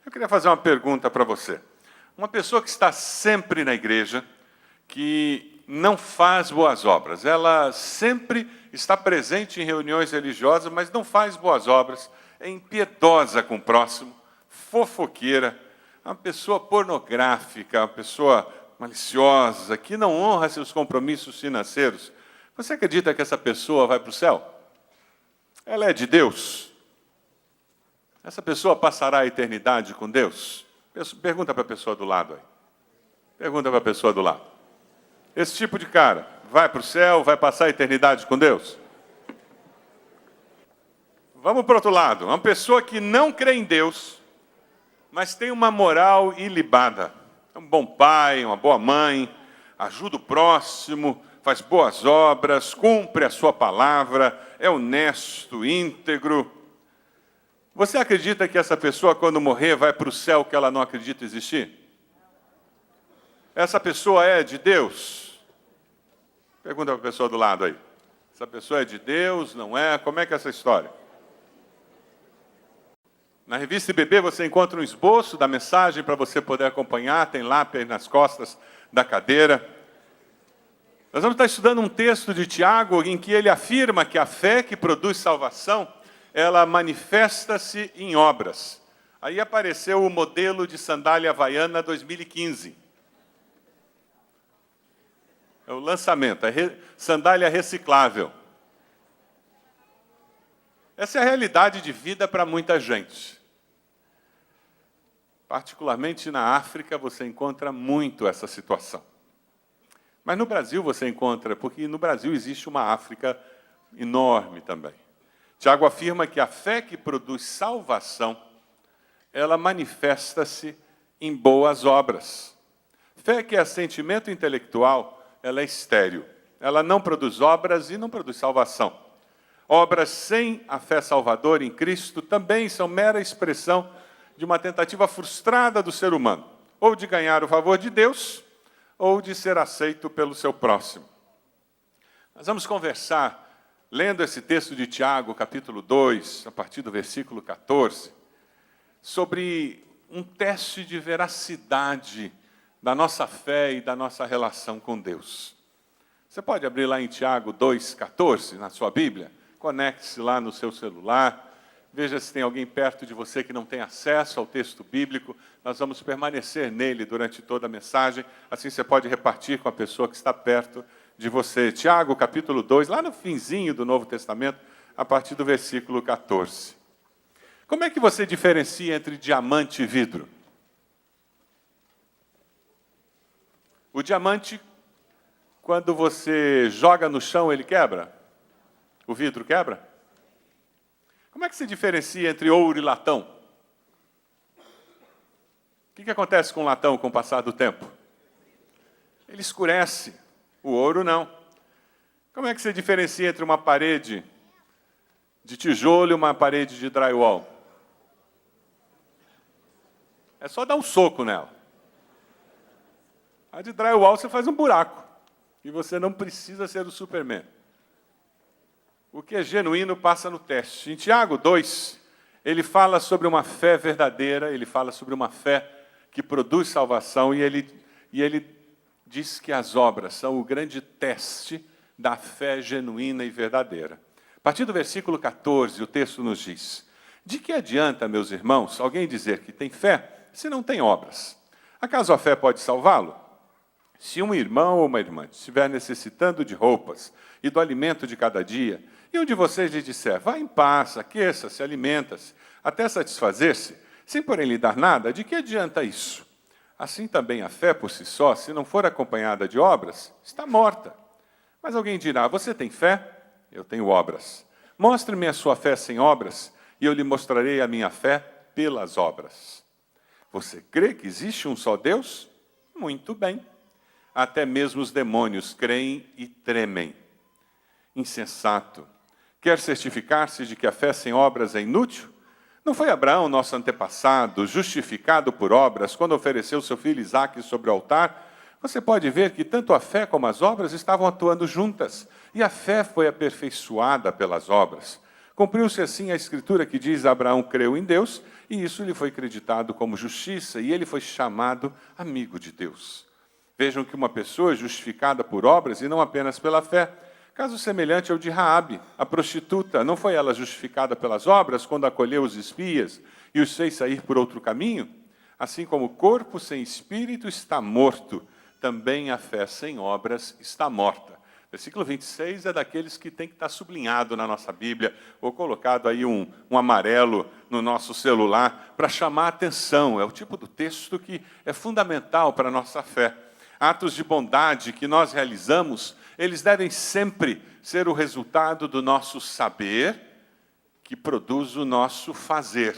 Eu queria fazer uma pergunta para você. Uma pessoa que está sempre na igreja, que não faz boas obras, ela sempre está presente em reuniões religiosas, mas não faz boas obras, é impiedosa com o próximo, fofoqueira, uma pessoa pornográfica, uma pessoa maliciosa, que não honra seus compromissos financeiros. Você acredita que essa pessoa vai para o céu? Ela é de Deus? Essa pessoa passará a eternidade com Deus? Pergunta para a pessoa do lado aí. Pergunta para a pessoa do lado. Esse tipo de cara vai para o céu, vai passar a eternidade com Deus? Vamos para o outro lado. Uma pessoa que não crê em Deus, mas tem uma moral ilibada. É um bom pai, uma boa mãe, ajuda o próximo, faz boas obras, cumpre a sua palavra, é honesto, íntegro. Você acredita que essa pessoa, quando morrer, vai para o céu que ela não acredita existir? Essa pessoa é de Deus? Pergunta para a pessoa do lado aí. Essa pessoa é de Deus, não é? Como é que é essa história? Na revista IBB você encontra um esboço da mensagem para você poder acompanhar, tem lápis nas costas da cadeira. Nós vamos estar estudando um texto de Tiago em que ele afirma que a fé que produz salvação, ela manifesta-se em obras. Aí apareceu o modelo de sandália havaiana 2015. É o lançamento, a sandália reciclável. Essa é a realidade de vida para muita gente. Particularmente na África, você encontra muito essa situação. Mas no Brasil você encontra, porque no Brasil existe uma África enorme também. Tiago afirma que a fé que produz salvação, ela manifesta-se em boas obras. Fé que é sentimento intelectual, ela é estéril. Ela não produz obras e não produz salvação. Obras sem a fé salvadora em Cristo também são mera expressão de uma tentativa frustrada do ser humano, ou de ganhar o favor de Deus, ou de ser aceito pelo seu próximo. Nós vamos conversar, lendo esse texto de Tiago, capítulo 2, a partir do versículo 14, sobre um teste de veracidade da nossa fé e da nossa relação com Deus. Você pode abrir lá em Tiago 2,14, na sua Bíblia? Conecte-se lá no seu celular. Veja se tem alguém perto de você que não tem acesso ao texto bíblico. Nós vamos permanecer nele durante toda a mensagem. Assim você pode repartir com a pessoa que está perto de você. Tiago, capítulo 2, lá no finzinho do Novo Testamento, a partir do versículo 14. Como é que você diferencia entre diamante e vidro? O diamante, quando você joga no chão, ele quebra? O vidro quebra? Como é que se diferencia entre ouro e latão? O que acontece com o latão com o passar do tempo? Ele escurece, o ouro não. Como é que se diferencia entre uma parede de tijolo e uma parede de drywall? É só dar um soco nela. A de drywall você faz um buraco, e você não precisa ser o Superman. O que é genuíno passa no teste. Em Tiago 2, ele fala sobre uma fé verdadeira, ele fala sobre uma fé que produz salvação, e ele diz que as obras são o grande teste da fé genuína e verdadeira. A partir do versículo 14, o texto nos diz: de que adianta, meus irmãos, alguém dizer que tem fé, se não tem obras? Acaso a fé pode salvá-lo? Se um irmão ou uma irmã estiver necessitando de roupas e do alimento de cada dia, e um de vocês lhe disser, vá em paz, aqueça-se, alimenta-se, até satisfazer-se, sem porém lhe dar nada, de que adianta isso? Assim também a fé por si só, se não for acompanhada de obras, está morta. Mas alguém dirá, você tem fé? Eu tenho obras. Mostre-me a sua fé sem obras, e eu lhe mostrarei a minha fé pelas obras. Você crê que existe um só Deus? Muito bem. Até mesmo os demônios creem e tremem. Insensato. Quer certificar-se de que a fé sem obras é inútil? Não foi Abraão, nosso antepassado, justificado por obras, quando ofereceu seu filho Isaque sobre o altar? Você pode ver que tanto a fé como as obras estavam atuando juntas, e a fé foi aperfeiçoada pelas obras. Cumpriu-se assim a escritura que diz: Abraão creu em Deus, e isso lhe foi creditado como justiça, e ele foi chamado amigo de Deus. Vejam que uma pessoa é justificada por obras e não apenas pela fé. Caso semelhante ao de Raabe, a prostituta. Não foi ela justificada pelas obras quando acolheu os espias e os fez sair por outro caminho? Assim como o corpo sem espírito está morto, também a fé sem obras está morta. Versículo 26 é daqueles que tem que estar sublinhado na nossa Bíblia, ou colocado aí um amarelo no nosso celular, para chamar a atenção. É o tipo do texto que é fundamental para a nossa fé. Atos de bondade que nós realizamos, eles devem sempre ser o resultado do nosso saber, que produz o nosso fazer.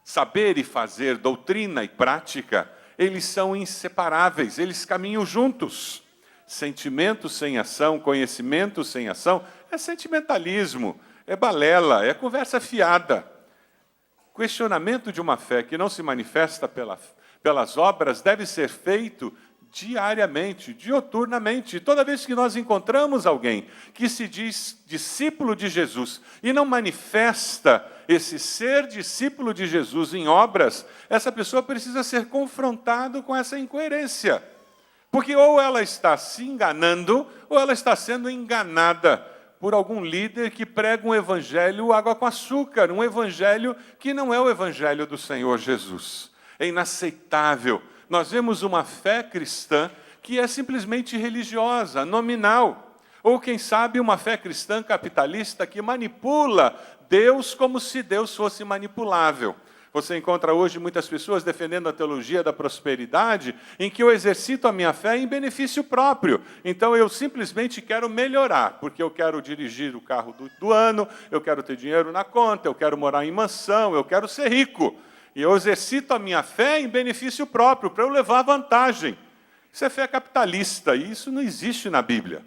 Saber e fazer, doutrina e prática, eles são inseparáveis, eles caminham juntos. Sentimento sem ação, conhecimento sem ação, é sentimentalismo, é balela, é conversa fiada. Questionamento de uma fé que não se manifesta pelas obras deve ser feito diariamente, dioturnamente. Toda vez que nós encontramos alguém que se diz discípulo de Jesus e não manifesta esse ser discípulo de Jesus em obras, essa pessoa precisa ser confrontada com essa incoerência. Porque ou ela está se enganando, ou ela está sendo enganada por algum líder que prega um evangelho água com açúcar, um evangelho que não é o evangelho do Senhor Jesus. É inaceitável. Nós vemos uma fé cristã que é simplesmente religiosa, nominal. Ou, quem sabe, uma fé cristã capitalista que manipula Deus como se Deus fosse manipulável. Você encontra hoje muitas pessoas defendendo a teologia da prosperidade, em que eu exercito a minha fé em benefício próprio. Então, eu simplesmente quero melhorar, porque eu quero dirigir o carro do ano, eu quero ter dinheiro na conta, eu quero morar em mansão, eu quero ser rico. E eu exercito a minha fé em benefício próprio, para eu levar vantagem. Isso é fé capitalista, e isso não existe na Bíblia.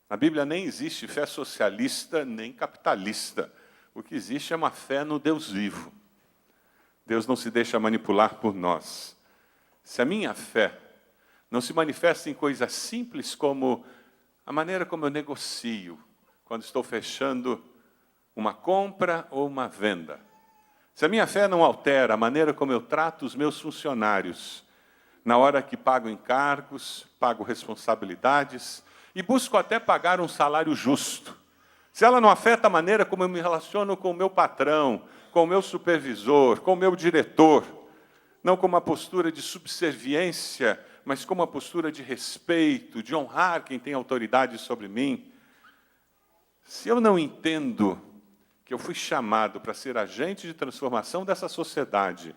Na Bíblia nem existe fé socialista, nem capitalista. O que existe é uma fé no Deus vivo. Deus não se deixa manipular por nós. Se a minha fé não se manifesta em coisas simples como a maneira como eu negocio, quando estou fechando uma compra ou uma venda, se a minha fé não altera a maneira como eu trato os meus funcionários, na hora que pago encargos, pago responsabilidades e busco até pagar um salário justo, se ela não afeta a maneira como eu me relaciono com o meu patrão, com o meu supervisor, com o meu diretor, não com uma postura de subserviência, mas com uma postura de respeito, de honrar quem tem autoridade sobre mim, se eu não entendo que eu fui chamado para ser agente de transformação dessa sociedade,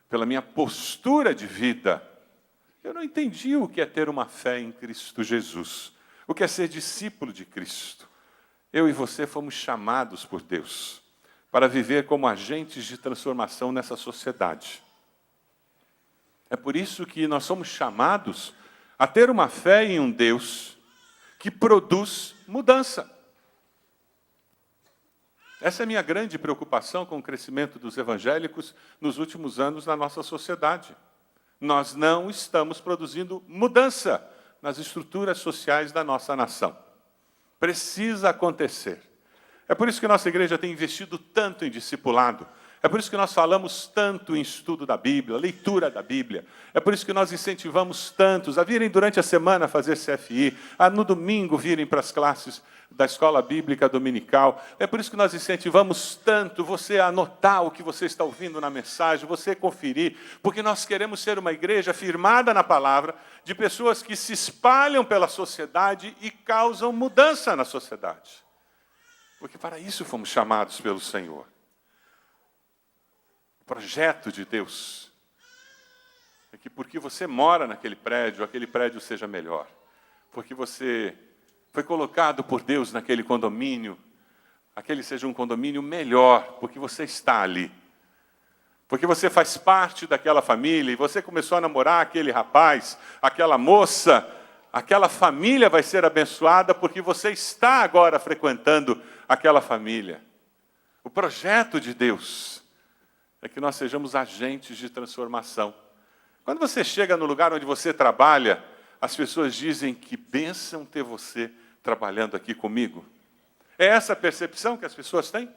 pela minha postura de vida, eu não entendi o que é ter uma fé em Cristo Jesus, o que é ser discípulo de Cristo. Eu e você fomos chamados por Deus para viver como agentes de transformação nessa sociedade. É por isso que nós somos chamados a ter uma fé em um Deus que produz mudança. Essa é a minha grande preocupação com o crescimento dos evangélicos nos últimos anos na nossa sociedade. Nós não estamos produzindo mudança nas estruturas sociais da nossa nação. Precisa acontecer. É por isso que nossa igreja tem investido tanto em discipulado. É por isso que nós falamos tanto em estudo da Bíblia, leitura da Bíblia. É por isso que nós incentivamos tantos a virem durante a semana fazer CFI, a no domingo virem para as classes da escola bíblica dominical. É por isso que nós incentivamos tanto você a anotar o que você está ouvindo na mensagem, você conferir, porque nós queremos ser uma igreja firmada na palavra, de pessoas que se espalham pela sociedade e causam mudança na sociedade. Porque para isso fomos chamados pelo Senhor. O projeto de Deus é que porque você mora naquele prédio, aquele prédio seja melhor. Porque você foi colocado por Deus naquele condomínio, aquele seja um condomínio melhor, porque você está ali. Porque você faz parte daquela família e você começou a namorar aquele rapaz, aquela moça, aquela família vai ser abençoada porque você está agora frequentando aquela família. O projeto de Deus é que nós sejamos agentes de transformação. Quando você chega no lugar onde você trabalha, as pessoas dizem que bênção ter você trabalhando aqui comigo. É essa a percepção que as pessoas têm?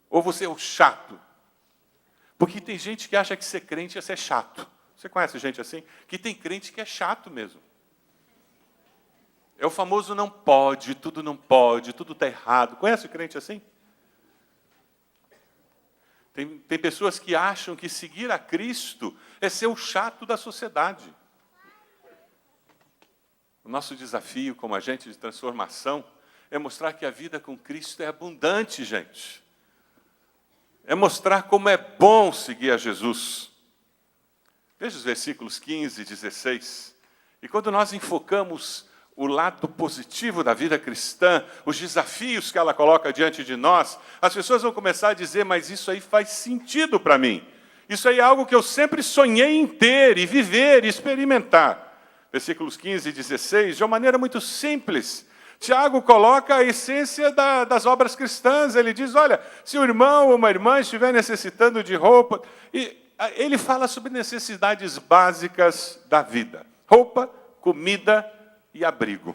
Ou você é o chato? Porque tem gente que acha que ser crente é ser chato. Você conhece gente assim? Que tem crente que é chato mesmo. É o famoso não pode, tudo está errado. Conhece o crente assim? Tem pessoas que acham que seguir a Cristo é ser o chato da sociedade. O nosso desafio como agente de transformação é mostrar que a vida com Cristo é abundante, gente. É mostrar como é bom seguir a Jesus. Veja os versículos 15 e 16. E quando nós enfocamos o lado positivo da vida cristã, os desafios que ela coloca diante de nós, as pessoas vão começar a dizer, mas isso aí faz sentido para mim. Isso aí é algo que eu sempre sonhei em ter, e viver, e experimentar. Versículos 15 e 16, de uma maneira muito simples, Tiago coloca a essência das obras cristãs. Ele diz, olha, se o irmão ou uma irmã estiver necessitando de roupa, e ele fala sobre necessidades básicas da vida. Roupa, comida e abrigo.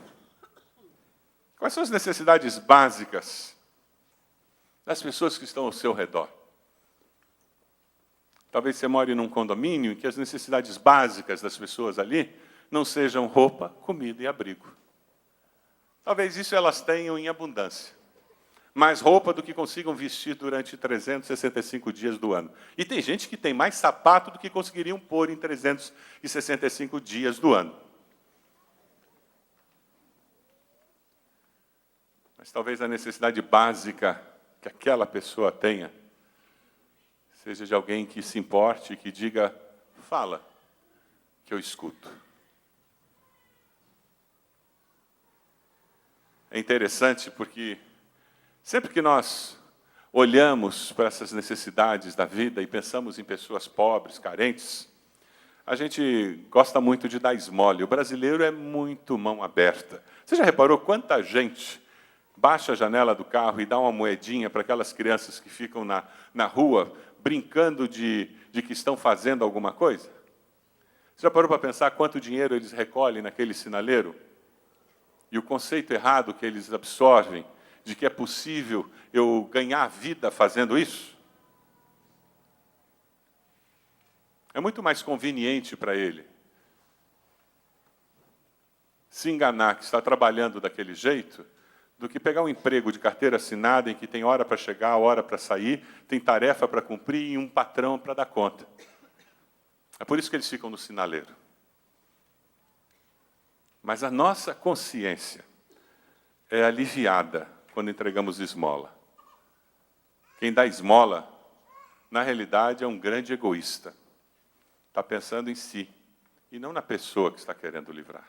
Quais são as necessidades básicas das pessoas que estão ao seu redor? Talvez você more num condomínio em que as necessidades básicas das pessoas ali não sejam roupa, comida e abrigo. Talvez isso elas tenham em abundância. Mais roupa do que consigam vestir durante 365 dias do ano. E tem gente que tem mais sapato do que conseguiriam pôr em 365 dias do ano. Mas talvez a necessidade básica que aquela pessoa tenha seja de alguém que se importe, que diga, fala, que eu escuto. É interessante porque sempre que nós olhamos para essas necessidades da vida e pensamos em pessoas pobres, carentes, a gente gosta muito de dar esmola. O brasileiro é muito mão aberta. Você já reparou quanta gente baixa a janela do carro e dá uma moedinha para aquelas crianças que ficam na rua brincando de que estão fazendo alguma coisa? Você já parou para pensar quanto dinheiro eles recolhem naquele sinaleiro? E o conceito errado que eles absorvem de que é possível eu ganhar vida fazendo isso? É muito mais conveniente para ele se enganar que está trabalhando daquele jeito do que pegar um emprego de carteira assinada em que tem hora para chegar, hora para sair, tem tarefa para cumprir e um patrão para dar conta. É por isso que eles ficam no sinaleiro. Mas a nossa consciência é aliviada quando entregamos esmola. Quem dá esmola, na realidade, é um grande egoísta. Está pensando em si e não na pessoa que está querendo livrar.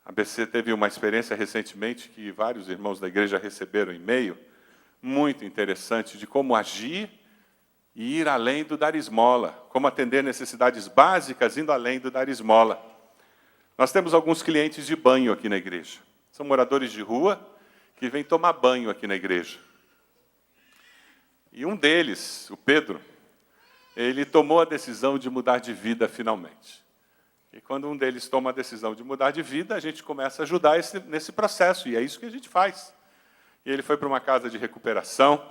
A BC teve uma experiência recentemente que vários irmãos da igreja receberam e-mail muito interessante de como agir e ir além do dar esmola, como atender necessidades básicas indo além do dar esmola. Nós temos alguns clientes de banho aqui na igreja. São moradores de rua que vêm tomar banho aqui na igreja. E um deles, o Pedro, ele tomou a decisão de mudar de vida finalmente. E quando um deles toma a decisão de mudar de vida, a gente começa a ajudar nesse processo, e é isso que a gente faz. E ele foi para uma casa de recuperação,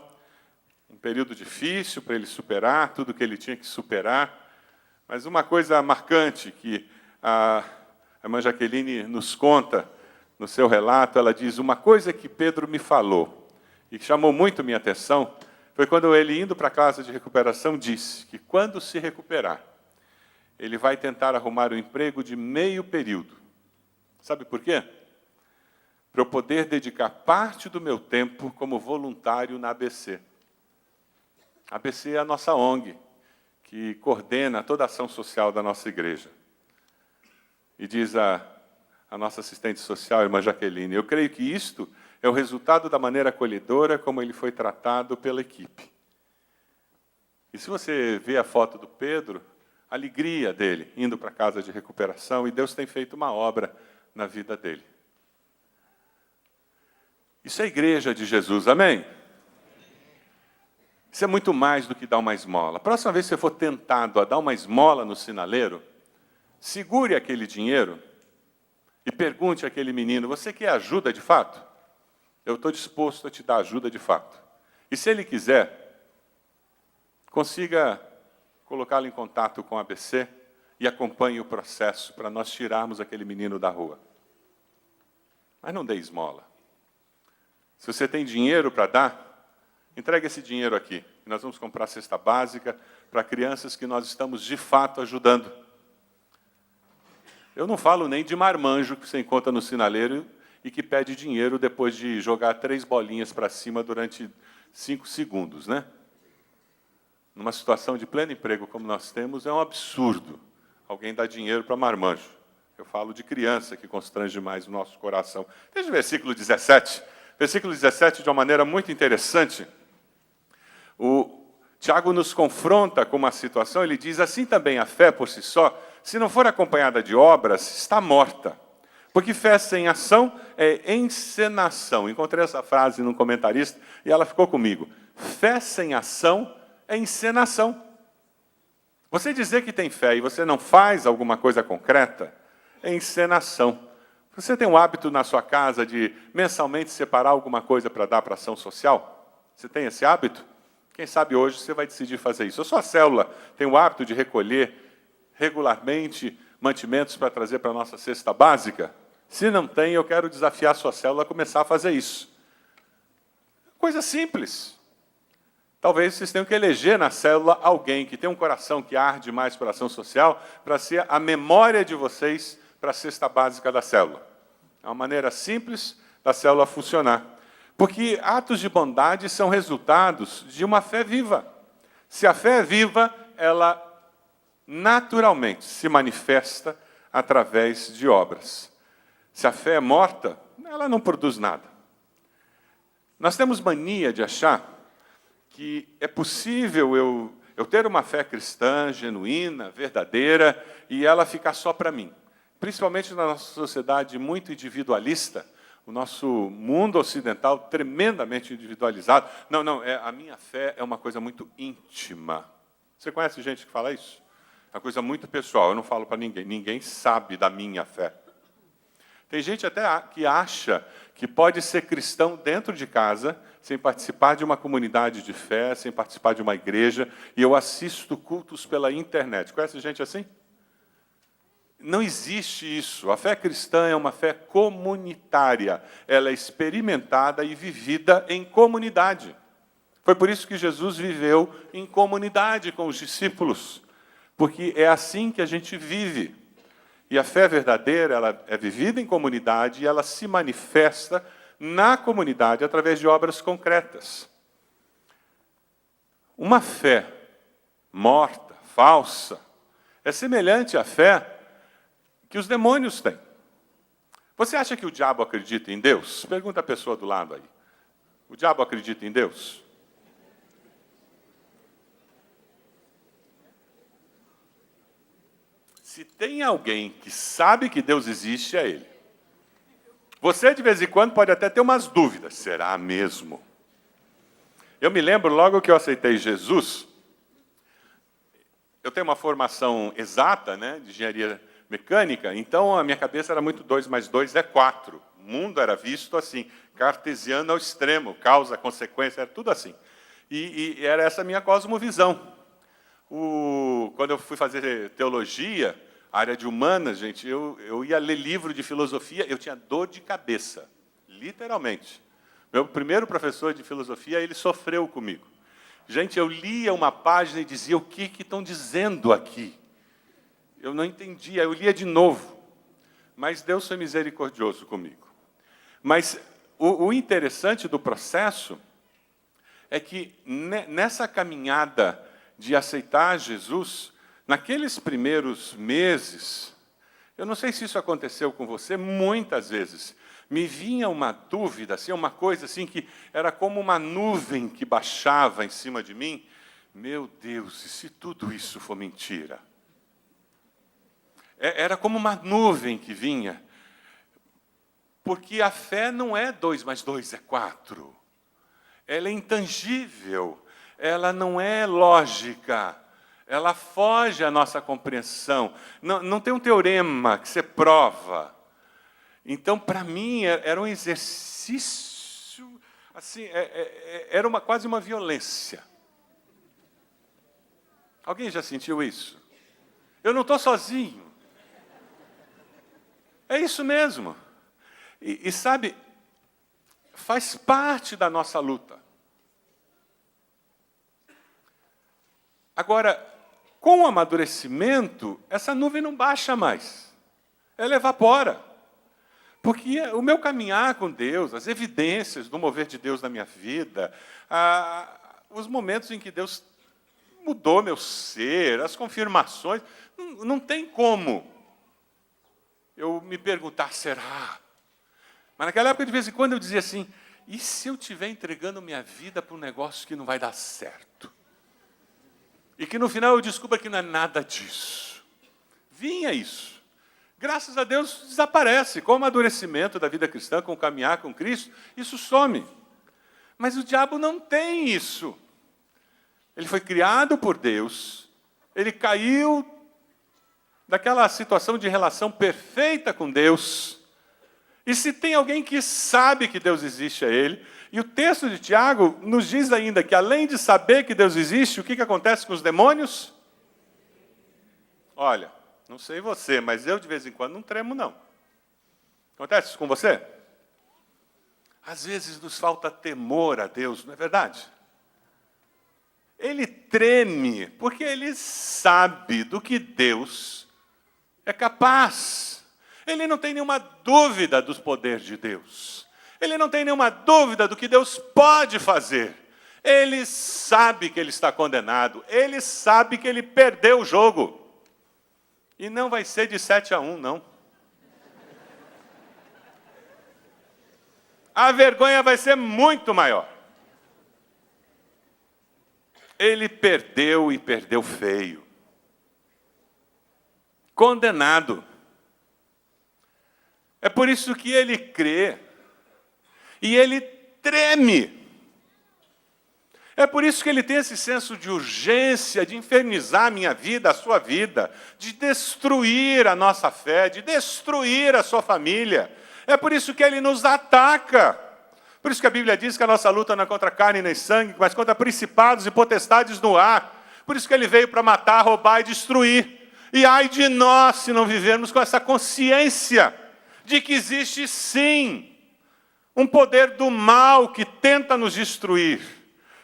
um período difícil para ele superar, tudo que ele tinha que superar. Mas uma coisa marcante que a irmã Jaqueline nos conta no seu relato, ela diz, uma coisa que Pedro me falou, e que chamou muito minha atenção, foi quando ele, indo para a casa de recuperação, disse que quando se recuperar, ele vai tentar arrumar um emprego de meio período. Sabe por quê? Para eu poder dedicar parte do meu tempo como voluntário na ABC. A ABC é a nossa ONG, que coordena toda a ação social da nossa igreja. E diz a nossa assistente social, a irmã Jaqueline, eu creio que isto é o resultado da maneira acolhedora como ele foi tratado pela equipe. E se você vê a foto do Pedro, a alegria dele, indo para a casa de recuperação, e Deus tem feito uma obra na vida dele. Isso é a igreja de Jesus, amém? Isso é muito mais do que dar uma esmola. A próxima vez que você for tentado a dar uma esmola no sinaleiro, segure aquele dinheiro e pergunte àquele menino: você quer ajuda de fato? Eu estou disposto a te dar ajuda de fato. E se ele quiser, consiga colocá-lo em contato com a ABC e acompanhe o processo para nós tirarmos aquele menino da rua. Mas não dê esmola. Se você tem dinheiro para dar, entregue esse dinheiro aqui. Nós vamos comprar cesta básica para crianças que nós estamos, de fato, ajudando. Eu não falo nem de marmanjo que você encontra no sinaleiro e que pede dinheiro depois de jogar 3 bolinhas para cima durante 5 segundos, né? Numa situação de pleno emprego como nós temos, é um absurdo alguém dar dinheiro para marmanjo. Eu falo de criança, que constrange mais o nosso coração. Veja o versículo 17. Versículo 17, de uma maneira muito interessante, o Tiago nos confronta com uma situação, ele diz: assim também a fé por si só, se não for acompanhada de obras, está morta. Porque fé sem ação é encenação. Encontrei essa frase num comentarista e ela ficou comigo. Fé sem ação é encenação. Você dizer que tem fé e você não faz alguma coisa concreta, é encenação. Você tem um hábito na sua casa de mensalmente separar alguma coisa para dar para ação social? Você tem esse hábito? Quem sabe hoje você vai decidir fazer isso. A sua célula tem o hábito de recolher regularmente mantimentos para trazer para a nossa cesta básica? Se não tem, eu quero desafiar a sua célula a começar a fazer isso. Coisa simples. Talvez vocês tenham que eleger na célula alguém que tem um coração que arde mais para a ação social, para ser a memória de vocês para a cesta básica da célula. É uma maneira simples da célula funcionar. Porque atos de bondade são resultados de uma fé viva. Se a fé é viva, ela naturalmente se manifesta através de obras. Se a fé é morta, ela não produz nada. Nós temos mania de achar que é possível eu ter uma fé cristã, genuína, verdadeira, e ela ficar só para mim. Principalmente na nossa sociedade muito individualista, o nosso mundo ocidental tremendamente individualizado. Não, a minha fé é uma coisa muito íntima. Você conhece gente que fala isso? É uma coisa muito pessoal, eu não falo para ninguém. Ninguém sabe da minha fé. Tem gente até que acha que pode ser cristão dentro de casa, sem participar de uma comunidade de fé, sem participar de uma igreja, e eu assisto cultos pela internet. Conhece gente assim? Não existe isso. A fé cristã é uma fé comunitária. Ela é experimentada e vivida em comunidade. Foi por isso que Jesus viveu em comunidade com os discípulos, porque é assim que a gente vive. E a fé verdadeira, ela é vivida em comunidade e ela se manifesta na comunidade através de obras concretas. Uma fé morta, falsa, é semelhante à fé que os demônios têm. Você acha que o diabo acredita em Deus? Pergunta a pessoa do lado aí. O diabo acredita em Deus? Se tem alguém que sabe que Deus existe, é ele. Você, de vez em quando, pode até ter umas dúvidas. Será mesmo? Eu me lembro, logo que eu aceitei Jesus, eu tenho uma formação exata, né, de engenharia mecânica, então a minha cabeça era muito 2 mais 2 é 4. O mundo era visto assim, cartesiano ao extremo, causa, consequência, era tudo assim. E era essa a minha cosmovisão. Quando eu fui fazer teologia, área de humanas, gente, eu ia ler livro de filosofia, eu tinha dor de cabeça, literalmente. Meu primeiro professor de filosofia, ele sofreu comigo. Gente, eu lia uma página e dizia, o que estão dizendo aqui? Eu não entendia, eu lia de novo. Mas Deus foi misericordioso comigo. Mas o interessante do processo é que nessa caminhada de aceitar Jesus, naqueles primeiros meses, eu não sei se isso aconteceu com você, muitas vezes, me vinha uma dúvida, assim, uma coisa assim que era como uma nuvem que baixava em cima de mim. Meu Deus, e se tudo isso for mentira? Era como uma nuvem que vinha, porque a fé não é 2 mais 2 é 4. Ela é intangível, ela não é lógica, ela foge à nossa compreensão. Não tem um teorema que você prova. Então, para mim, era um exercício, assim, era quase uma violência. Alguém já sentiu isso? Eu não estou sozinho. É isso mesmo. E sabe, faz parte da nossa luta. Agora, com o amadurecimento, essa nuvem não baixa mais. Ela evapora. Porque o meu caminhar com Deus, as evidências do mover de Deus na minha vida, os momentos em que Deus mudou meu ser, as confirmações, não tem como eu me perguntar, será? Mas naquela época, de vez em quando, eu dizia assim, e se eu estiver entregando minha vida para um negócio que não vai dar certo? E que no final eu descubra que não é nada disso. Vinha isso. Graças a Deus desaparece. Com o amadurecimento da vida cristã, com o caminhar com Cristo, isso some. Mas o diabo não tem isso. Ele foi criado por Deus, ele caiu daquela situação de relação perfeita com Deus. E se tem alguém que sabe que Deus existe, é ele. E o texto de Tiago nos diz ainda que, além de saber que Deus existe, o que acontece com os demônios? Olha, não sei você, mas eu de vez em quando não tremo, não. Acontece isso com você? Às vezes nos falta temor a Deus, não é verdade? Ele treme, porque ele sabe do que Deus é capaz. Ele não tem nenhuma dúvida dos poderes de Deus. Ele não tem nenhuma dúvida do que Deus pode fazer. Ele sabe que ele está condenado. Ele sabe que ele perdeu o jogo. E não vai ser de 7-1, não. A vergonha vai ser muito maior. Ele perdeu e perdeu feio. Condenado. É por isso que ele crê. E ele treme. É por isso que ele tem esse senso de urgência, de infernizar a minha vida, a sua vida, de destruir a nossa fé, de destruir a sua família. É por isso que ele nos ataca. Por isso que a Bíblia diz que a nossa luta não é contra carne nem sangue, mas contra principados e potestades no ar. Por isso que ele veio para matar, roubar e destruir. E ai de nós se não vivermos com essa consciência de que existe sim um poder do mal que tenta nos destruir.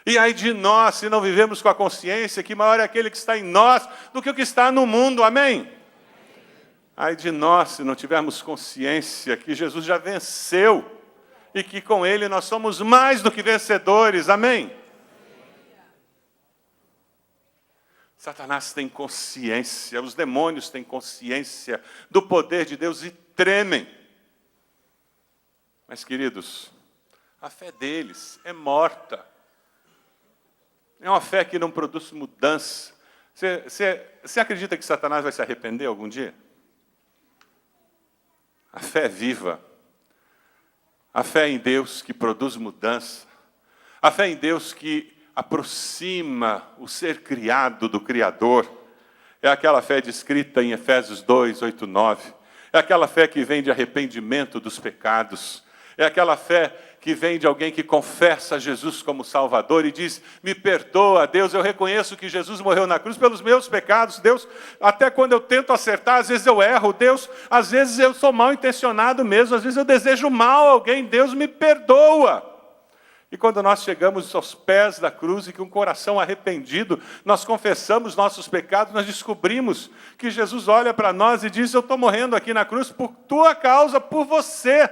E ai de nós se não vivemos com a consciência que maior é aquele que está em nós do que o que está no mundo. Amém? Ai de nós se não tivermos consciência que Jesus já venceu e que com ele nós somos mais do que vencedores. Amém? Satanás tem consciência, os demônios têm consciência do poder de Deus e tremem. Mas, queridos, a fé deles é morta. É uma fé que não produz mudança. Você acredita que Satanás vai se arrepender algum dia? A fé é viva. A fé em Deus que produz mudança. A fé em Deus que aproxima o ser criado do Criador. É aquela fé descrita em Efésios 2, 8, 9. É aquela fé que vem de arrependimento dos pecados. É aquela fé que vem de alguém que confessa Jesus como Salvador e diz, me perdoa, Deus, eu reconheço que Jesus morreu na cruz pelos meus pecados, Deus, até quando eu tento acertar, às vezes eu erro, Deus, às vezes eu sou mal intencionado mesmo, às vezes eu desejo mal a alguém, Deus me perdoa. E quando nós chegamos aos pés da cruz e com o coração arrependido, nós confessamos nossos pecados, nós descobrimos que Jesus olha para nós e diz, eu estou morrendo aqui na cruz por tua causa, por você.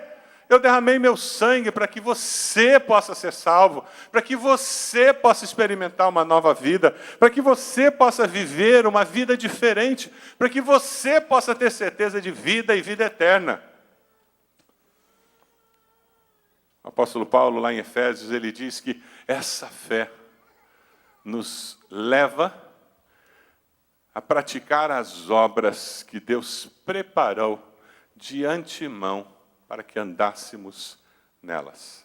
Eu derramei meu sangue para que você possa ser salvo, para que você possa experimentar uma nova vida, para que você possa viver uma vida diferente, para que você possa ter certeza de vida e vida eterna. O apóstolo Paulo, lá em Efésios, ele diz que essa fé nos leva a praticar as obras que Deus preparou de antemão para que andássemos nelas.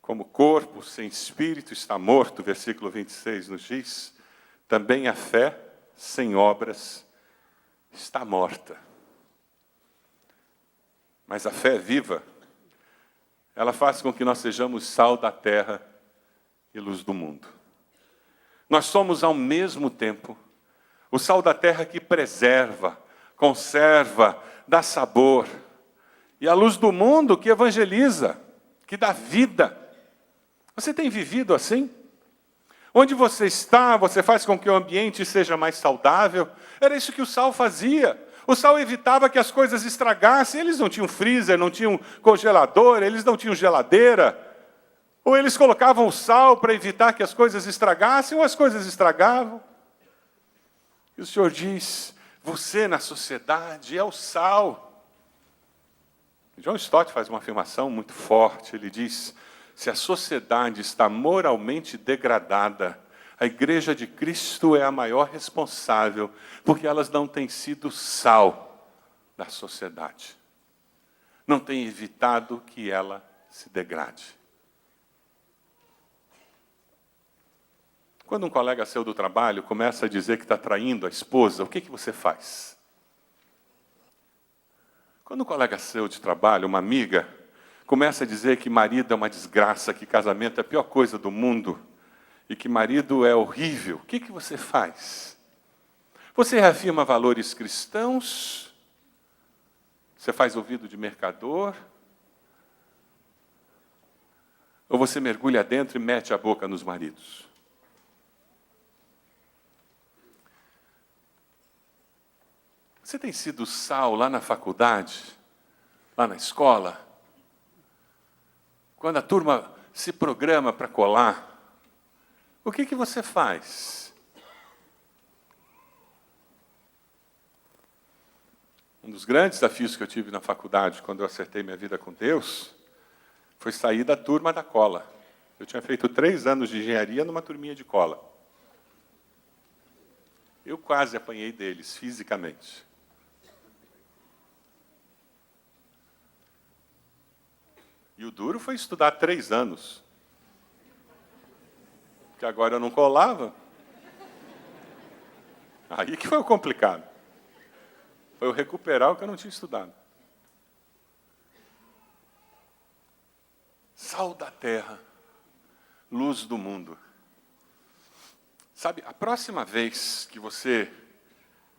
Como o corpo sem espírito está morto, versículo 26 nos diz, também a fé sem obras está morta. Mas a fé viva, ela faz com que nós sejamos sal da terra e luz do mundo. Nós somos, ao mesmo tempo, o sal da terra que preserva, conserva, dá sabor. E a luz do mundo que evangeliza, que dá vida. Você tem vivido assim? Onde você está, você faz com que o ambiente seja mais saudável. Era isso que o sal fazia. O sal evitava que as coisas estragassem. Eles não tinham freezer, não tinham congelador, eles não tinham geladeira. Ou eles colocavam o sal para evitar que as coisas estragassem, ou as coisas estragavam. E o Senhor diz, você na sociedade é o sal. John Stott faz uma afirmação muito forte. Ele diz, se a sociedade está moralmente degradada, a Igreja de Cristo é a maior responsável, porque elas não têm sido sal da sociedade. Não têm evitado que ela se degrade. Quando um colega seu do trabalho começa a dizer que está traindo a esposa, o que você faz? Quando um colega seu de trabalho, uma amiga, começa a dizer que marido é uma desgraça, que casamento é a pior coisa do mundo, e que marido é horrível, o que você faz? Você reafirma valores cristãos? Você faz ouvido de mercador? Ou você mergulha dentro e mete a boca nos maridos? Você tem sido sal lá na faculdade, lá na escola? Quando a turma se programa para colar, o que você faz? Um dos grandes desafios que eu tive na faculdade, quando eu acertei minha vida com Deus, foi sair da turma da cola. Eu tinha feito 3 anos de engenharia numa turminha de cola. Eu quase apanhei deles, fisicamente. E o duro foi estudar 3 anos. Porque agora eu não colava. Aí que foi o complicado. Foi eu recuperar o que eu não tinha estudado. Sal da terra, luz do mundo. Sabe, a próxima vez que você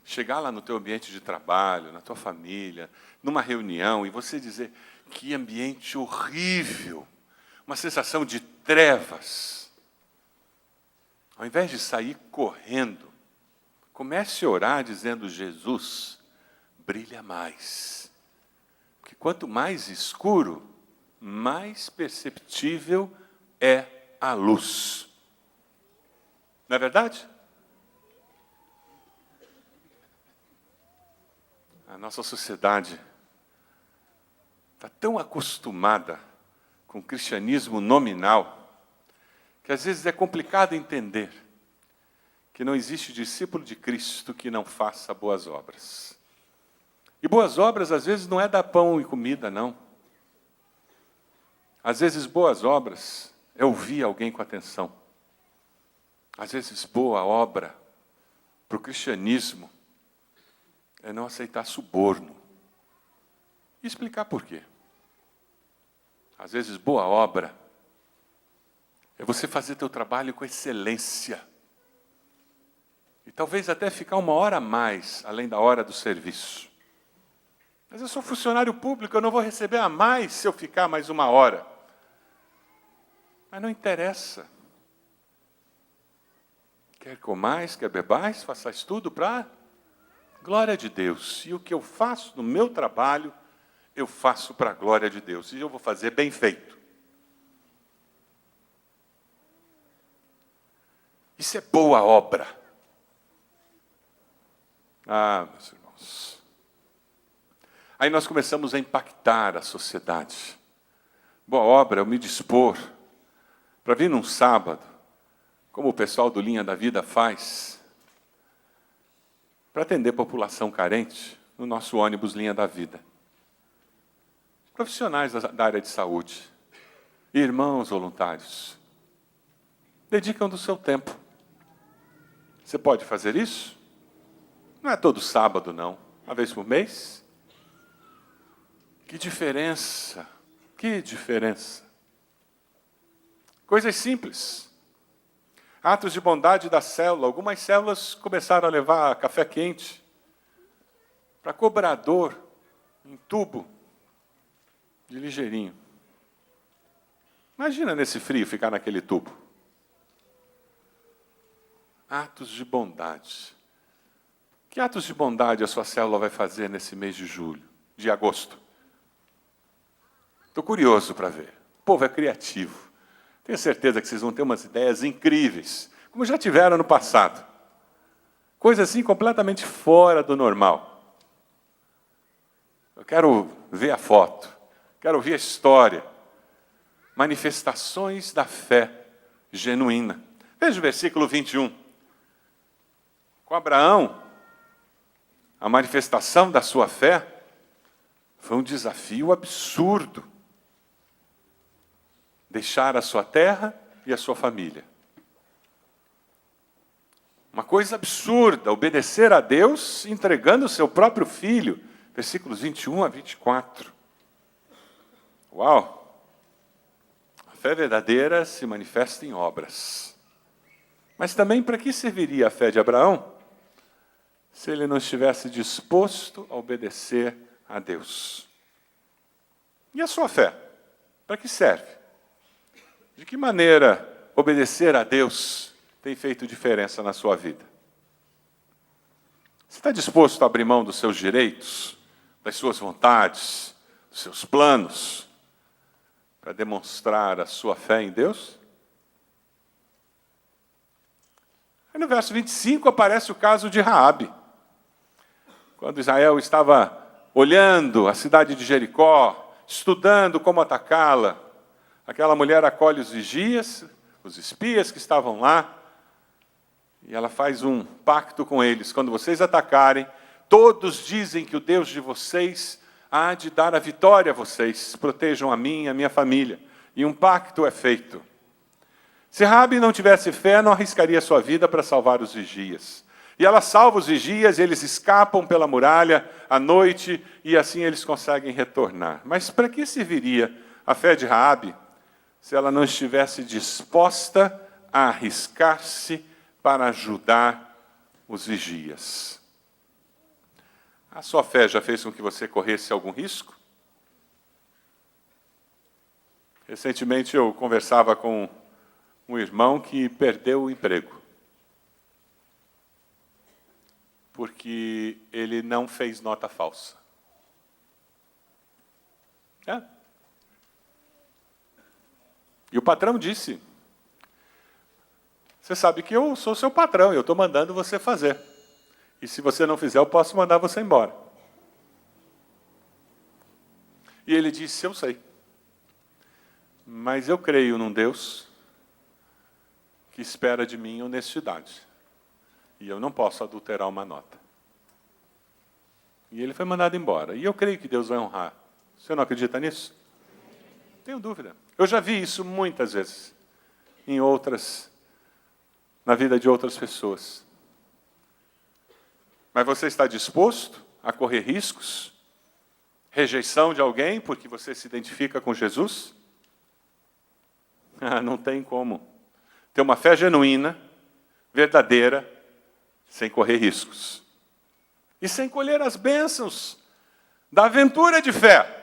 chegar lá no teu ambiente de trabalho, na tua família, numa reunião, e você dizer, que ambiente horrível, uma sensação de trevas. Ao invés de sair correndo, comece a orar dizendo, Jesus, brilha mais. Porque quanto mais escuro, mais perceptível é a luz. Não é verdade? A nossa sociedade está tão acostumada com o cristianismo nominal, que às vezes é complicado entender que não existe discípulo de Cristo que não faça boas obras. E boas obras, às vezes, não é dar pão e comida, não. Às vezes, boas obras é ouvir alguém com atenção. Às vezes, boa obra para o cristianismo é não aceitar suborno. E explicar por quê. Às vezes, boa obra é você fazer teu trabalho com excelência. E talvez até ficar 1 hora a mais, além da hora do serviço. Mas eu sou funcionário público, eu não vou receber a mais se eu ficar mais 1 hora. Mas não interessa. Quer comais, quer bebais, façais tudo para glória de Deus. E o que eu faço no meu trabalho, eu faço para a glória de Deus. E eu vou fazer bem feito. Isso é boa obra. Ah, meus irmãos. Aí nós começamos a impactar a sociedade. Boa obra é eu me dispor para vir num sábado, como o pessoal do Linha da Vida faz, para atender a população carente no nosso ônibus Linha da Vida. Profissionais da área de saúde, irmãos voluntários, dedicam do seu tempo. Você pode fazer isso? Não é todo sábado, não. 1 vez por mês. Que diferença! Que diferença! Coisas simples. Atos de bondade da célula. Algumas células começaram a levar café quente para cobrador, em tubo, de ligeirinho. Imagina nesse frio ficar naquele tubo. Atos de bondade. Que atos de bondade a sua célula vai fazer nesse mês de agosto? Estou curioso para ver. O povo é criativo. Tenho certeza que vocês vão ter umas ideias incríveis, como já tiveram no passado. Coisa assim completamente fora do normal. Eu quero ver a foto, quero ouvir a história. Manifestações da fé genuína. Veja o versículo 21. Com Abraão, a manifestação da sua fé foi um desafio absurdo. Deixar a sua terra e a sua família. Uma coisa absurda, obedecer a Deus entregando o seu próprio filho. Versículos 21 a 24. Uau! A fé verdadeira se manifesta em obras. Mas também para que serviria a fé de Abraão se ele não estivesse disposto a obedecer a Deus? E a sua fé? Para que serve? De que maneira obedecer a Deus tem feito diferença na sua vida? Você está disposto a abrir mão dos seus direitos, das suas vontades, dos seus planos, para demonstrar a sua fé em Deus? Aí no verso 25 aparece o caso de Raabe. Quando Israel estava olhando a cidade de Jericó, estudando como atacá-la, aquela mulher acolhe os vigias, os espias que estavam lá, e ela faz um pacto com eles. Quando vocês atacarem, todos dizem que o Deus de vocês há de dar a vitória a vocês. Protejam a mim e a minha família. E um pacto é feito. Se Raabe não tivesse fé, não arriscaria sua vida para salvar os vigias. E ela salva os vigias, e eles escapam pela muralha à noite, e assim eles conseguem retornar. Mas para que serviria a fé de Raabe se ela não estivesse disposta a arriscar-se para ajudar os vigias? A sua fé já fez com que você corresse algum risco? Recentemente eu conversava com um irmão que perdeu o emprego, porque ele não fez nota falsa. E o patrão disse: você sabe que eu sou seu patrão, eu estou mandando você fazer. E se você não fizer, eu posso mandar você embora. E ele disse: eu sei. Mas eu creio num Deus que espera de mim honestidade. E eu não posso adulterar uma nota. E ele foi mandado embora. E eu creio que Deus vai honrar. Você não acredita nisso? Tenho dúvida. Eu já vi isso muitas vezes na vida de outras pessoas. Mas você está disposto a correr riscos? Rejeição de alguém porque você se identifica com Jesus? Não tem como ter uma fé genuína, verdadeira, sem correr riscos. E sem colher as bênçãos da aventura de fé.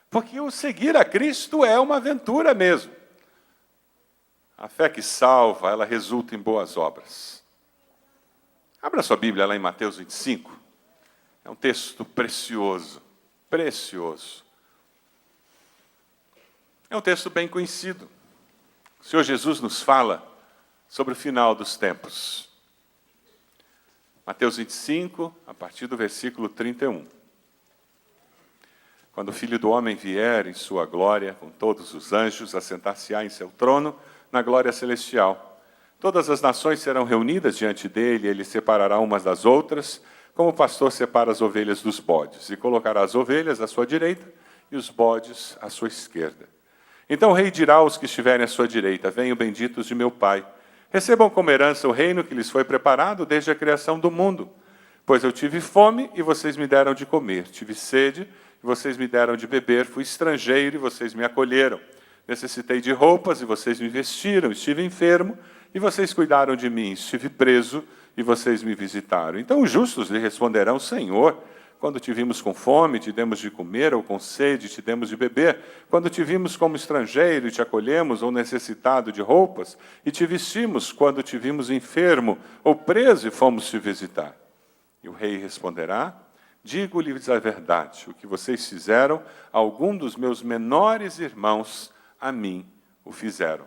Porque o seguir a Cristo é uma aventura mesmo. A fé que salva, ela resulta em boas obras. Abra sua Bíblia lá em Mateus 25. É um texto precioso, precioso. É um texto bem conhecido. O Senhor Jesus nos fala sobre o final dos tempos. Mateus 25, a partir do versículo 31. Quando o Filho do Homem vier em sua glória, com todos os anjos, assentar-se-á em seu trono, na glória celestial. Todas as nações serão reunidas diante dele, ele separará umas das outras, como o pastor separa as ovelhas dos bodes, e colocará as ovelhas à sua direita e os bodes à sua esquerda. Então o rei dirá aos que estiverem à sua direita: venham benditos de meu Pai, recebam como herança o reino que lhes foi preparado desde a criação do mundo. Pois eu tive fome e vocês me deram de comer, tive sede e vocês me deram de beber. Fui estrangeiro, e vocês me acolheram. Necessitei de roupas, e vocês me vestiram. Estive enfermo, e vocês cuidaram de mim. Estive preso, e vocês me visitaram. Então os justos lhe responderão: Senhor, quando te vimos com fome, te demos de comer, ou com sede, te demos de beber. Quando te vimos como estrangeiro e te acolhemos, ou necessitado de roupas, e te vestimos. Quando te vimos enfermo ou preso e fomos te visitar. E o rei responderá: digo-lhes a verdade, o que vocês fizeram a algum dos meus menores irmãos, a mim o fizeram.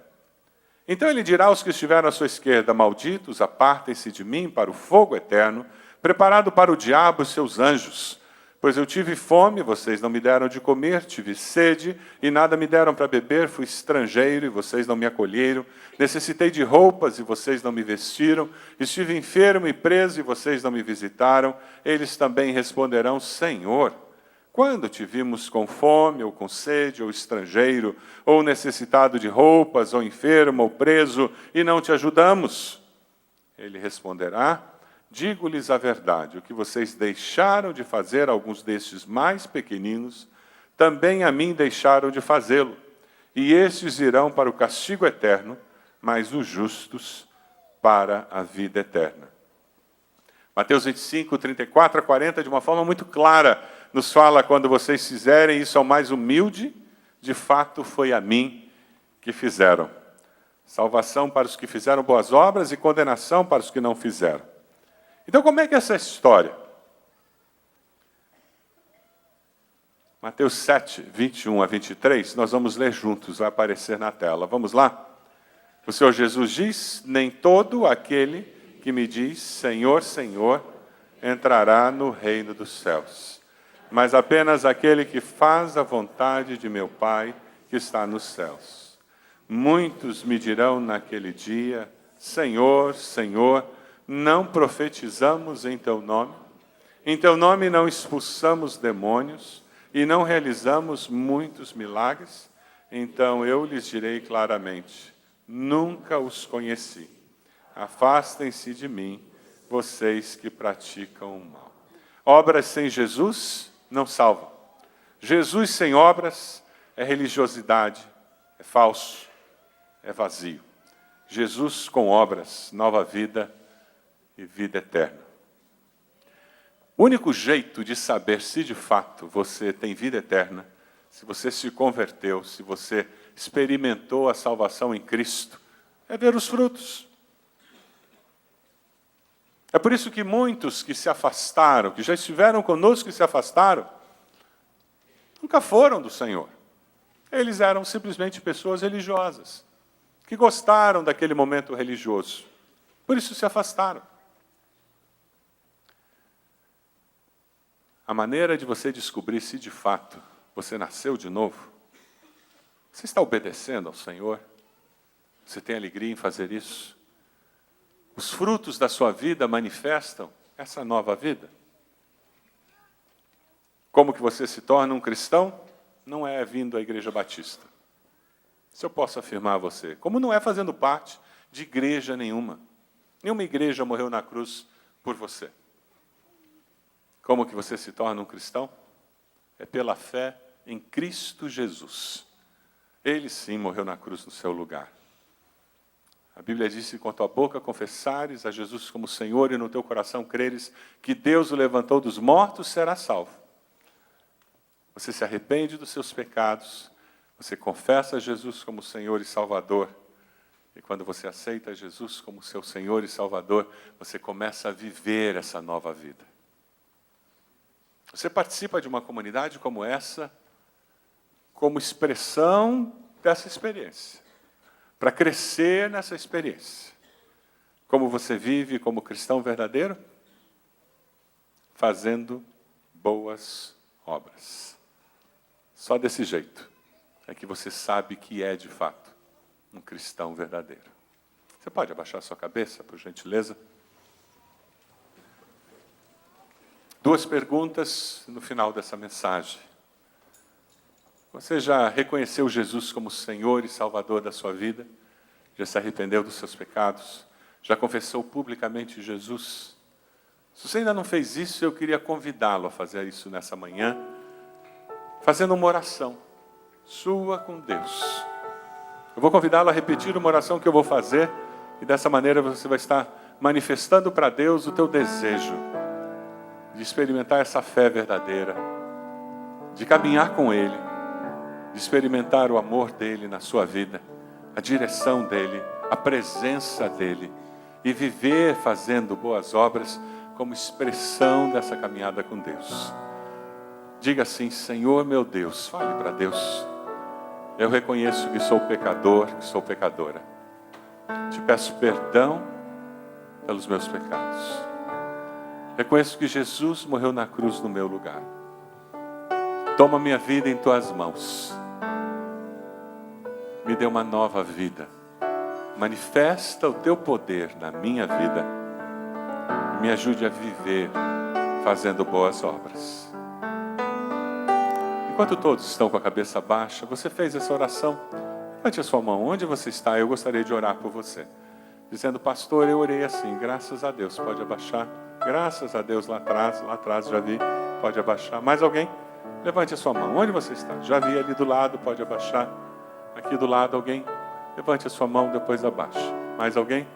Então ele dirá aos que estiveram à sua esquerda: malditos, apartem-se de mim para o fogo eterno, preparado para o diabo e seus anjos. Pois eu tive fome, vocês não me deram de comer, tive sede, e nada me deram para beber, fui estrangeiro, e vocês não me acolheram, necessitei de roupas, e vocês não me vestiram, estive enfermo e preso, e vocês não me visitaram. Eles também responderão: Senhor, quando te vimos com fome, ou com sede, ou estrangeiro, ou necessitado de roupas, ou enfermo, ou preso, e não te ajudamos? Ele responderá: digo-lhes a verdade, o que vocês deixaram de fazer a alguns destes mais pequeninos, também a mim deixaram de fazê-lo. E estes irão para o castigo eterno, mas os justos para a vida eterna. Mateus 25, 34 a 40, de uma forma muito clara, nos fala: quando vocês fizerem isso ao mais humilde, de fato foi a mim que fizeram. Salvação para os que fizeram boas obras e condenação para os que não fizeram. Então, como é que é essa história? Mateus 7, 21 a 23, nós vamos ler juntos, vai aparecer na tela. Vamos lá? O Senhor Jesus diz: nem todo aquele que me diz Senhor, Senhor, entrará no reino dos céus, mas apenas aquele que faz a vontade de meu Pai que está nos céus. Muitos me dirão naquele dia: Senhor, Senhor, não profetizamos em teu nome? Em teu nome não expulsamos demônios e não realizamos muitos milagres? Então eu lhes direi claramente: nunca os conheci. Afastem-se de mim, vocês que praticam o mal. Obras sem Jesus não salvam. Jesus sem obras é religiosidade, é falso, é vazio. Jesus com obras, nova vida e vida eterna. O único jeito de saber se de fato você tem vida eterna, se você se converteu, se você experimentou a salvação em Cristo, é ver os frutos. É por isso que muitos que se afastaram, que já estiveram conosco e se afastaram, nunca foram do Senhor. Eles eram simplesmente pessoas religiosas, que gostaram daquele momento religioso. Por isso se afastaram. A maneira de você descobrir se de fato você nasceu de novo, você está obedecendo ao Senhor? Você tem alegria em fazer isso? Os frutos da sua vida manifestam essa nova vida? Como que você se torna um cristão? Não é vindo à Igreja Batista. Isso eu posso afirmar a você. Como não é fazendo parte de igreja nenhuma. Nenhuma igreja morreu na cruz por você. Como que você se torna um cristão? É pela fé em Cristo Jesus. Ele sim morreu na cruz no seu lugar. A Bíblia diz que com a tua boca confessares a Jesus como Senhor e no teu coração creres que Deus o levantou dos mortos, será salvo. Você se arrepende dos seus pecados, você confessa Jesus como Senhor e Salvador, e quando você aceita Jesus como seu Senhor e Salvador, você começa a viver essa nova vida. Você participa de uma comunidade como essa, como expressão dessa experiência, para crescer nessa experiência. Como você vive como cristão verdadeiro? Fazendo boas obras. Só desse jeito é que você sabe que é, de fato, um cristão verdadeiro. Você pode abaixar sua cabeça, por gentileza? 2 perguntas no final dessa mensagem. Você já reconheceu Jesus como Senhor e Salvador da sua vida? Já se arrependeu dos seus pecados? Já confessou publicamente Jesus? Se você ainda não fez isso, eu queria convidá-lo a fazer isso nessa manhã. fazendo uma oração sua com Deus. Eu vou convidá-lo a repetir uma oração que eu vou fazer, e dessa maneira você vai estar manifestando para Deus o teu desejo de experimentar essa fé verdadeira, de caminhar com Ele, de experimentar o amor dEle na sua vida, a direção dEle, a presença dEle, e viver fazendo boas obras como expressão dessa caminhada com Deus. Diga assim: Senhor meu Deus, fale para Deus. Eu reconheço que sou pecador, que sou pecadora. Te peço perdão pelos meus pecados. Reconheço que Jesus morreu na cruz no meu lugar. Toma minha vida em tuas mãos. Me dê uma nova vida. Manifesta o teu poder na minha vida. Me ajude a viver fazendo boas obras. Enquanto todos estão com a cabeça baixa, você fez essa oração? Levante a sua mão. Onde você está? Eu gostaria de orar por você. Dizendo: pastor, eu orei assim. Graças a Deus. Pode abaixar. Graças a Deus. Lá atrás já vi. Pode abaixar. Mais alguém? Levante a sua mão. Onde você está? Já vi ali do lado. Pode abaixar. Aqui do lado alguém? Levante a sua mão, depois abaixe. Mais alguém?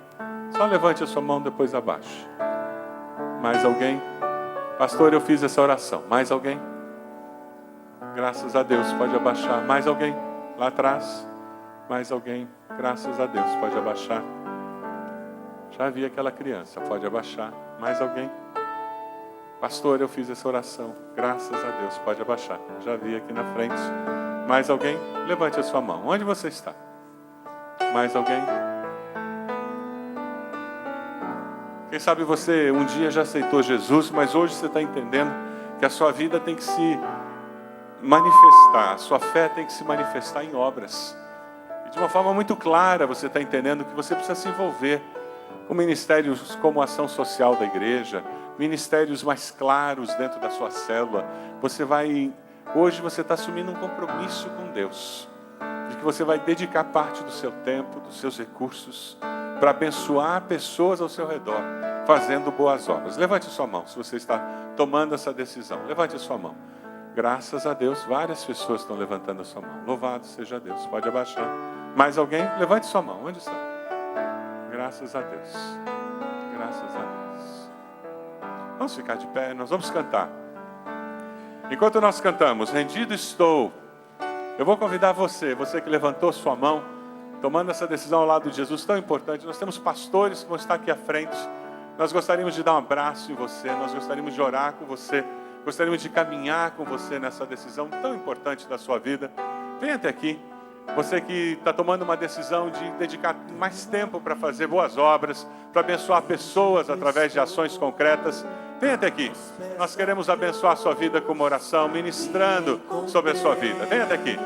Só levante a sua mão, depois abaixe. Mais alguém? Pastor, eu fiz essa oração. Mais alguém? Graças a Deus, pode abaixar. Mais alguém? Lá atrás. Mais alguém? Graças a Deus, pode abaixar. Já vi aquela criança, pode abaixar. Mais alguém? Pastor, eu fiz essa oração. Graças a Deus, pode abaixar. Já vi aqui na frente. Mais alguém? Levante a sua mão. Onde você está? Mais alguém? Quem sabe você um dia já aceitou Jesus, mas hoje você está entendendo que a sua vida tem que se manifestar, a sua fé tem que se manifestar em obras. E de uma forma muito clara você está entendendo que você precisa se envolver com ministérios como a ação social da igreja, ministérios mais claros dentro da sua célula. Hoje você está assumindo um compromisso com Deus, de que você vai dedicar parte do seu tempo, dos seus recursos, para abençoar pessoas ao seu redor, fazendo boas obras. Levante a sua mão, se você está tomando essa decisão. Levante a sua mão. Graças a Deus, várias pessoas estão levantando a sua mão. Louvado seja Deus. Pode abaixar. Mais alguém? Levante sua mão. Onde está? Graças a Deus. Graças a Deus. Vamos ficar de pé, nós vamos cantar. Enquanto nós cantamos, rendido estou, eu vou convidar você que levantou sua mão, tomando essa decisão ao lado de Jesus tão importante. Nós temos pastores que vão estar aqui à frente. Nós gostaríamos de dar um abraço em você, nós gostaríamos de orar com você, gostaríamos de caminhar com você nessa decisão tão importante da sua vida. Venha até aqui. Você que está tomando uma decisão de dedicar mais tempo para fazer boas obras, para abençoar pessoas através de ações concretas, venha até aqui. Nós queremos abençoar a sua vida com uma oração, ministrando sobre a sua vida. Venha até aqui.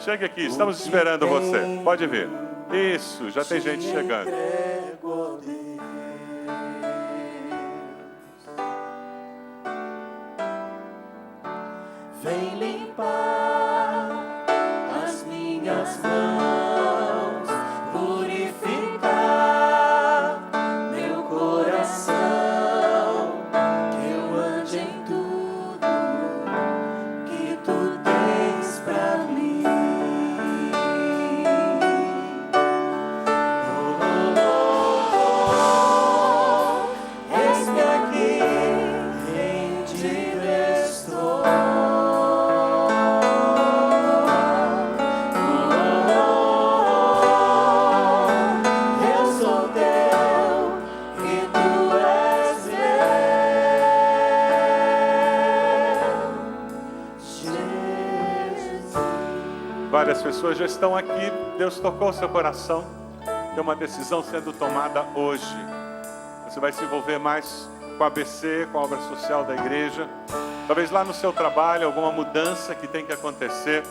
Chegue aqui, estamos esperando você. Pode vir. Isso, já tem gente chegando. Vem limpar as minhas mãos, purificar meu coração, que eu ande em tudo que tu tens pra mim. Eis-me aqui, rendido estou. Várias pessoas já estão aqui. Deus tocou o seu coração. Tem uma decisão sendo tomada hoje. Você vai se envolver mais com a ABC, com a obra social da igreja. Talvez lá no seu trabalho, alguma mudança que tem que acontecer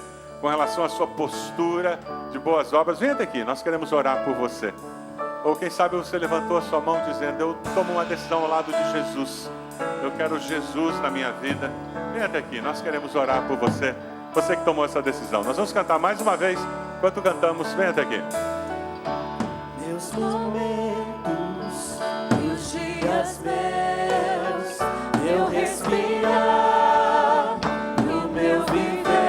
com relação à sua postura de boas obras. Venha até aqui, nós queremos orar por você. Ou quem sabe você levantou a sua mão dizendo: eu tomo uma decisão ao lado de Jesus. Eu quero Jesus na minha vida. Venha até aqui, nós queremos orar por você. Você que tomou essa decisão. Nós vamos cantar mais uma vez. Enquanto cantamos, venha até aqui. Meus momentos, os dias meus, meu respirar, no meu viver.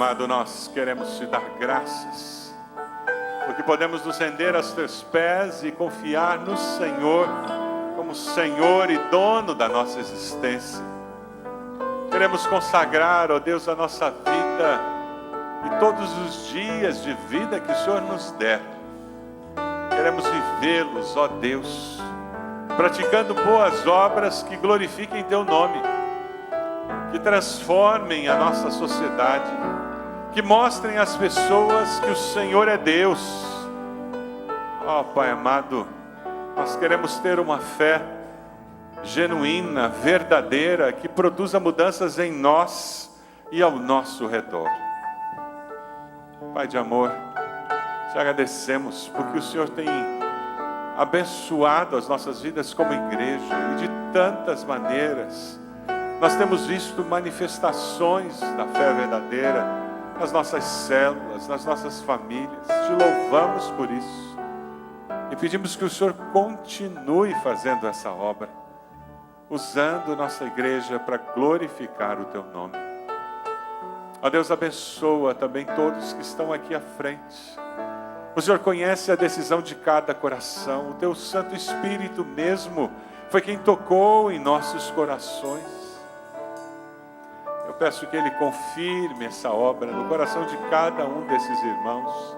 amado, nós queremos te dar graças, porque podemos nos render aos teus pés e confiar no Senhor, como Senhor e dono da nossa existência. Queremos consagrar, ó Deus, a nossa vida e todos os dias de vida que o Senhor nos der. Queremos vivê-los, ó Deus, praticando boas obras que glorifiquem teu nome, que transformem a nossa sociedade, que mostrem às pessoas que o Senhor é Deus. Ó Pai amado, nós queremos ter uma fé genuína, verdadeira, que produza mudanças em nós e ao nosso redor. Pai de amor, te agradecemos porque o Senhor tem abençoado as nossas vidas como igreja e de tantas maneiras. Nós temos visto manifestações da fé verdadeira nas nossas células, nas nossas famílias. Te louvamos por isso e pedimos que o Senhor continue fazendo essa obra, usando nossa igreja para glorificar o teu nome. Ó Deus, abençoa também todos que estão aqui à frente. O Senhor conhece a decisão de cada coração. O teu Santo Espírito mesmo foi quem tocou em nossos corações. Eu peço que Ele confirme essa obra no coração de cada um desses irmãos.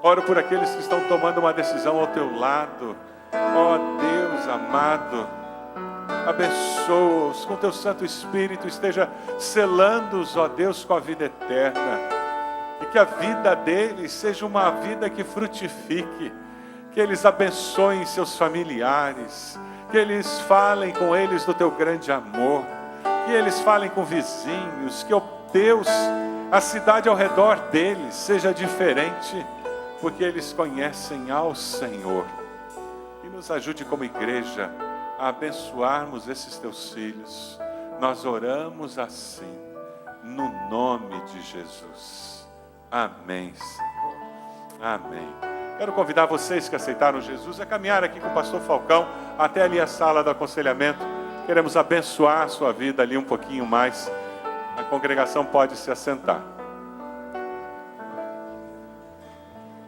Oro por aqueles que estão tomando uma decisão ao teu lado. Ó Deus amado, abençoa-os com teu Santo Espírito, esteja selando-os, ó Deus, com a vida eterna. E que a vida deles seja uma vida que frutifique, que eles abençoem seus familiares, que eles falem com eles do teu grande amor, que eles falem com vizinhos, que, ó Deus, a cidade ao redor deles seja diferente, porque eles conhecem ao Senhor. E nos ajude como igreja a abençoarmos esses teus filhos. Nós oramos assim, no nome de Jesus. Amém, Senhor. Amém. Quero convidar vocês que aceitaram Jesus a caminhar aqui com o pastor Falcão até ali a sala do aconselhamento. Queremos abençoar a sua vida ali um pouquinho mais. A congregação pode se assentar.